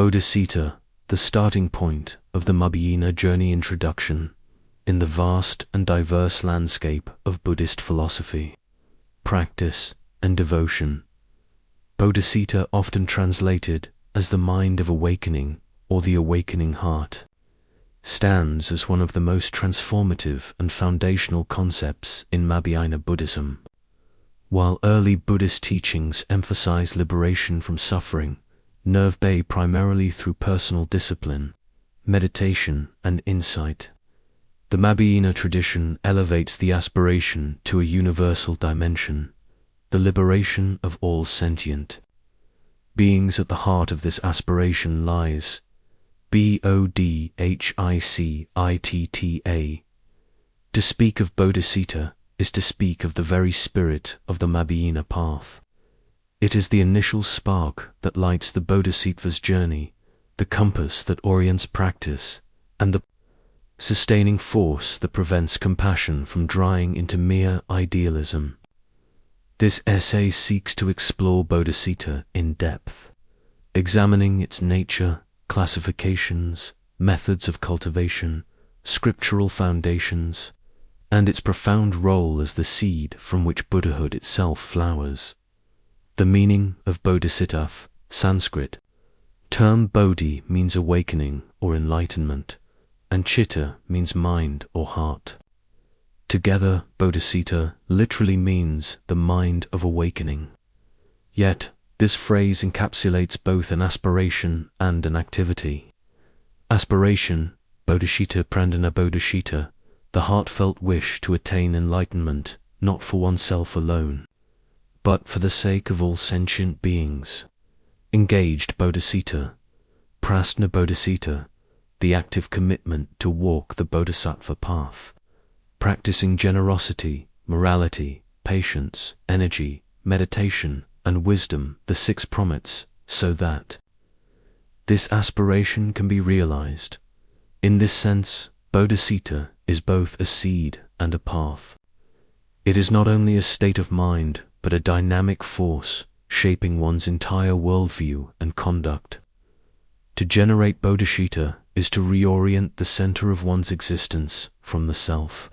Bodhicitta, the starting point of the Mahayana journey introduction in the vast and diverse landscape of Buddhist philosophy, practice, and devotion. Bodhicitta, often translated as the mind of awakening or the awakening heart, stands as one of the most transformative and foundational concepts in Mahayana Buddhism. While early Buddhist teachings emphasize liberation from suffering, nerve-based primarily through personal discipline, meditation, and insight, the Mahayana tradition elevates the aspiration to a universal dimension, the liberation of all sentient beings. At the heart of this aspiration lies Bodhicitta. To speak of Bodhicitta is to speak of the very spirit of the Mahayana path. It is the initial spark that lights the Bodhisattva's journey, the compass that orients practice, and the sustaining force that prevents compassion from drying into mere idealism. This essay seeks to explore Bodhicitta in depth, examining its nature, classifications, methods of cultivation, scriptural foundations, and its profound role as the seed from which Buddhahood itself flowers. The meaning of Bodhicitta, Sanskrit. Term Bodhi means awakening or enlightenment, and Chitta means mind or heart. Together, Bodhicitta literally means the mind of awakening. Yet, this phrase encapsulates both an aspiration and an activity. Aspiration, Bodhicitta Prandana Bodhicitta, the heartfelt wish to attain enlightenment, not for oneself alone, but for the sake of all sentient beings. Engaged Bodhicitta, Prasna Bodhicitta, the active commitment to walk the Bodhisattva path, practicing generosity, morality, patience, energy, meditation, and wisdom, the 6 prompts, so that this aspiration can be realized. In this sense, Bodhicitta is both a seed and a path. It is not only a state of mind, but a dynamic force shaping one's entire worldview and conduct. To generate Bodhicitta is to reorient the center of one's existence from the self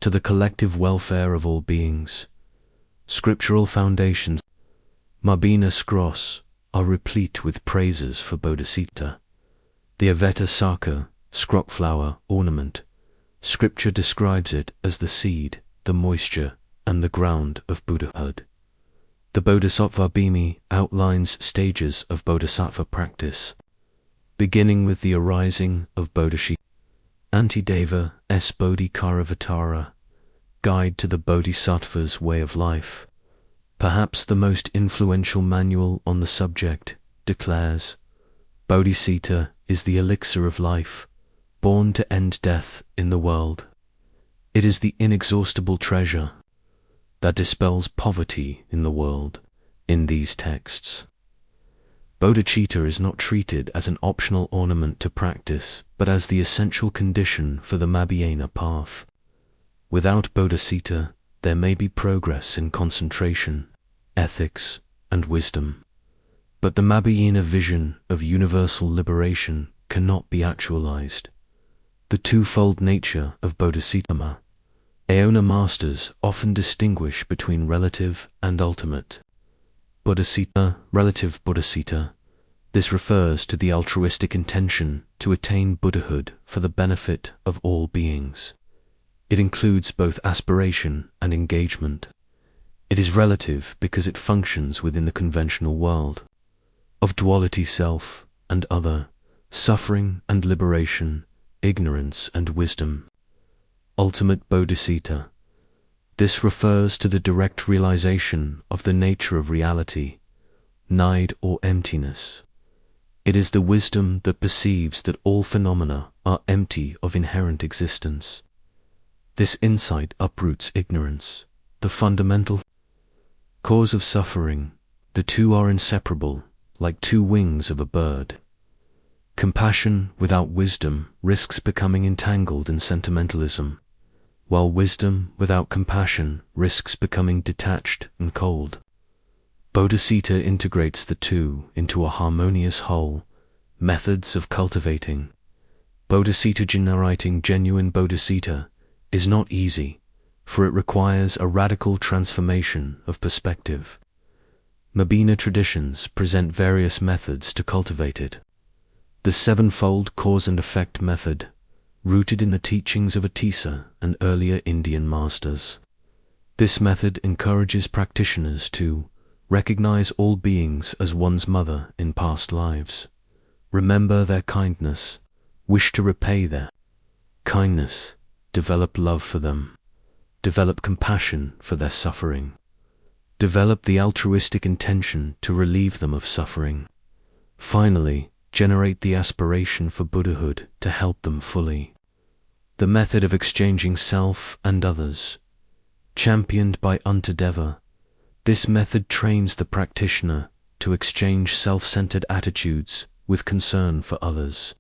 to the collective welfare of all beings. Scriptural foundations, Mahayana scrolls, are replete with praises for Bodhicitta. The Aveta Saka, scroll-flower ornament, Scripture describes it as the seed, the moisture, and the ground of Buddhahood. The Bodhisattva Bhimi outlines stages of Bodhisattva practice, beginning with the arising of Bodhicitta. Antideva S. Bodhikaravatara, Guide to the Bodhisattva's Way of Life, perhaps the most influential manual on the subject, declares, Bodhicitta is the elixir of life, born to end death in the world. It is the inexhaustible treasure that dispels poverty in the world. In these texts, Bodhicitta is not treated as an optional ornament to practice, but as the essential condition for the Mahayana path. Without Bodhicitta, there may be progress in concentration, ethics, and wisdom, but the Mahayana vision of universal liberation cannot be actualized. The twofold nature of Bodhicitta. Aona masters often distinguish between relative and ultimate. Bodhicitta, relative Bodhicitta. This refers to the altruistic intention to attain Buddhahood for the benefit of all beings. It includes both aspiration and engagement. It is relative because it functions within the conventional world of duality, self and other, suffering and liberation, ignorance and wisdom. Ultimate Bodhicitta. This refers to the direct realization of the nature of reality, need or emptiness. It is the wisdom that perceives that all phenomena are empty of inherent existence. This insight uproots ignorance, the fundamental cause of suffering. The two are inseparable, like two wings of a bird. Compassion without wisdom risks becoming entangled in sentimentalism, while wisdom without compassion risks becoming detached and cold. Bodhicitta integrates the two into a harmonious whole, Methods of cultivating Bodhicitta. Generating genuine Bodhicitta is not easy, for it requires a radical transformation of perspective. Mahayana traditions present various methods to cultivate it. The sevenfold cause and effect method, rooted in the teachings of Bodhicitta and earlier Indian masters. This method encourages practitioners to recognize all beings as one's mother in past lives, remember their kindness, wish to repay their kindness, develop love for them, develop compassion for their suffering, develop the altruistic intention to relieve them of suffering. Finally, generate the aspiration for Buddhahood to help them fully. The method of exchanging self and others, championed by Untadeva, this method trains the practitioner to exchange self-centered attitudes with concern for others.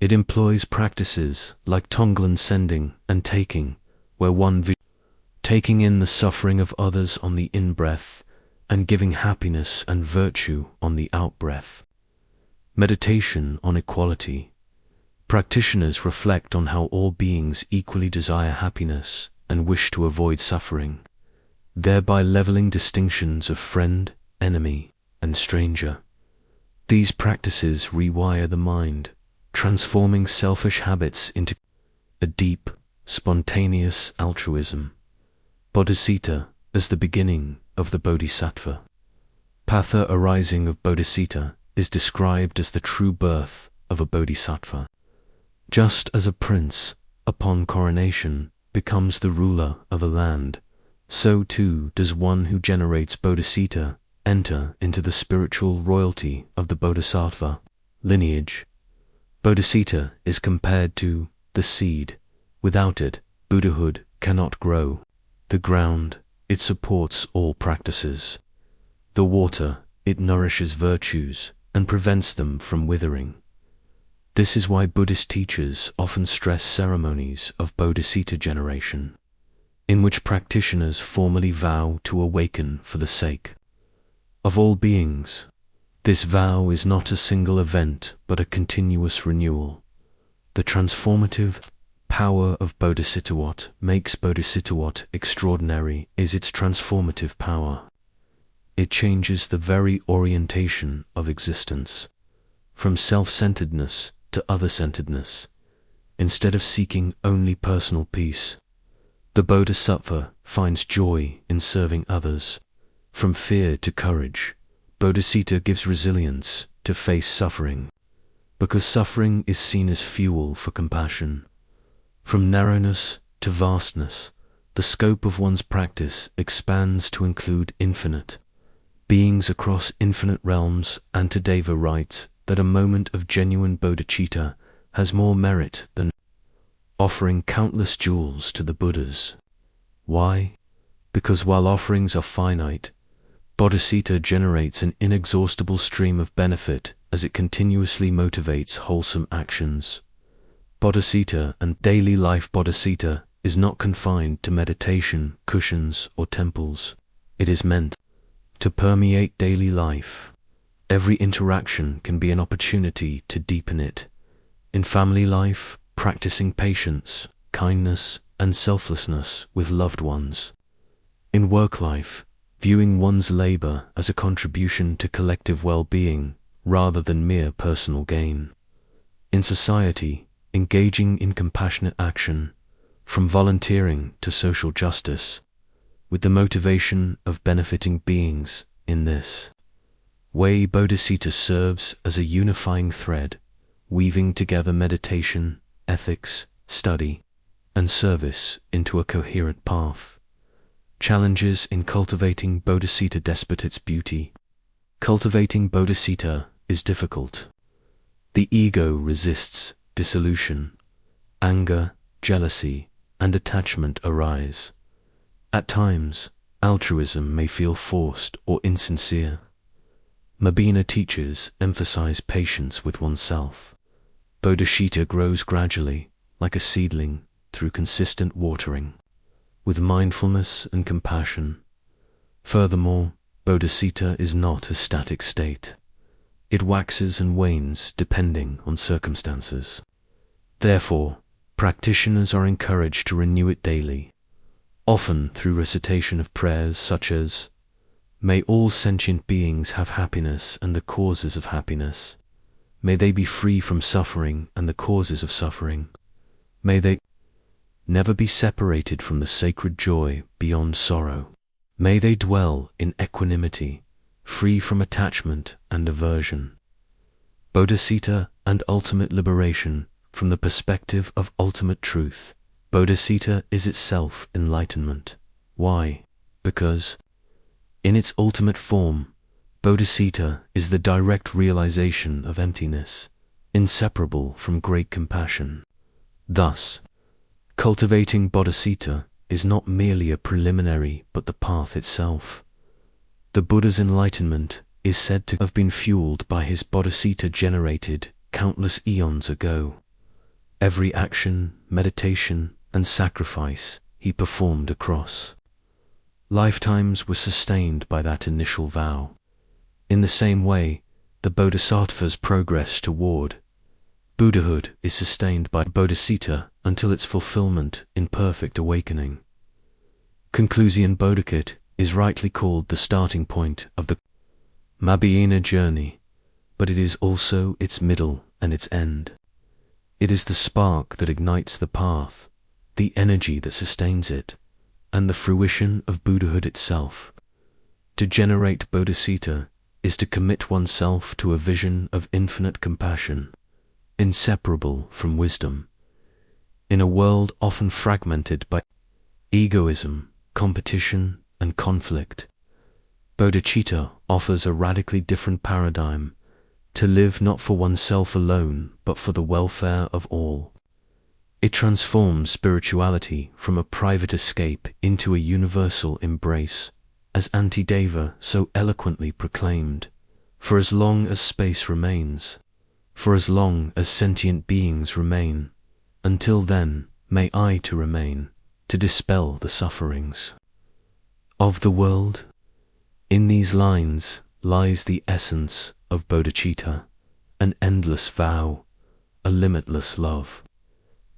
It employs practices like Tonglen sending and taking, where one taking in the suffering of others on the in-breath and giving happiness and virtue on the out-breath. Meditation on equality. Practitioners reflect on how all beings equally desire happiness and wish to avoid suffering, thereby leveling distinctions of friend, enemy, and stranger. These practices rewire the mind, transforming selfish habits into a deep, spontaneous altruism. Bodhicitta as the beginning of the Bodhisattva. Patha arising of Bodhicitta is described as the true birth of a Bodhisattva. Just as a prince, upon coronation, becomes the ruler of a land, so too does one who generates Bodhicitta enter into the spiritual royalty of the Bodhisattva lineage. Bodhicitta is compared to the seed. Without it, Buddhahood cannot grow. The ground, it supports all practices. The water, it nourishes virtues and prevents them from withering. This is why Buddhist teachers often stress ceremonies of Bodhicitta generation, in which practitioners formally vow to awaken for the sake of all beings. This vow is not a single event, but a continuous renewal. The transformative power of Bodhicitta. What makes Bodhicitta extraordinary is its transformative power. It changes the very orientation of existence, from self-centeredness to other-centeredness. Instead of seeking only personal peace, the Bodhisattva finds joy in serving others. From fear to courage, Bodhicitta gives resilience to face suffering, because suffering is seen as fuel for compassion. From narrowness to vastness, the scope of one's practice expands to include infinite beings across infinite realms. Untadeva writes that a moment of genuine bodhicitta has more merit than offering countless jewels to the Buddhas. Why? Because while offerings are finite, Bodhicitta generates an inexhaustible stream of benefit as it continuously motivates wholesome actions. Bodhicitta and daily life. Bodhicitta is not confined to meditation, cushions, or temples. It is meant to permeate daily life. Every interaction can be an opportunity to deepen it. In family life, practicing patience, kindness, and selflessness with loved ones. In work life, viewing one's labor as a contribution to collective well-being rather than mere personal gain. In society, engaging in compassionate action, from volunteering to social justice, with the motivation of benefiting beings. In this way, Bodhicitta serves as a unifying thread, weaving together meditation, ethics, study, and service into a coherent path. Challenges in cultivating Bodhicitta. Despite its beauty, cultivating Bodhicitta is difficult. The ego resists dissolution. Anger, jealousy, and attachment arise. At times, altruism may feel forced or insincere. Mahayana teachers emphasize patience with oneself. Bodhicitta grows gradually, like a seedling, through consistent watering, with mindfulness and compassion. Furthermore, Bodhicitta is not a static state. It waxes and wanes depending on circumstances. Therefore, practitioners are encouraged to renew it daily, often through recitation of prayers such as, "May all sentient beings have happiness and the causes of happiness. May they be free from suffering and the causes of suffering. May they never be separated from the sacred joy beyond sorrow. May they dwell in equanimity, free from attachment and aversion." Bodhicitta and ultimate liberation from the perspective of ultimate truth. Bodhicitta is itself enlightenment. Why? Because, in its ultimate form, Bodhicitta is the direct realization of emptiness, inseparable from great compassion. Thus, cultivating Bodhicitta is not merely a preliminary but the path itself. The Buddha's enlightenment is said to have been fueled by his Bodhicitta generated countless eons ago. Every action, meditation, and sacrifice he performed across lifetimes was sustained by that initial vow. In the same way, the Bodhisattva's progress toward Buddhahood is sustained by Bodhicitta until its fulfillment in perfect awakening. Conclusion. Bodhicitta is rightly called the starting point of the Mahayana journey, but it is also its middle and its end. It is the spark that ignites the path, the energy that sustains it, and the fruition of Buddhahood itself. To generate Bodhicitta is to commit oneself to a vision of infinite compassion, inseparable from wisdom. In a world often fragmented by egoism, competition, and conflict, Bodhicitta offers a radically different paradigm: to live not for oneself alone, but for the welfare of all. It transforms spirituality from a private escape into a universal embrace, as Antideva so eloquently proclaimed, "For as long as space remains, for as long as sentient beings remain, until then may I to remain, to dispel the sufferings of the world." In these lines lies the essence of Bodhicitta, an endless vow, a limitless love,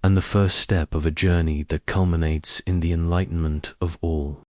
and the first step of a journey that culminates in the enlightenment of all.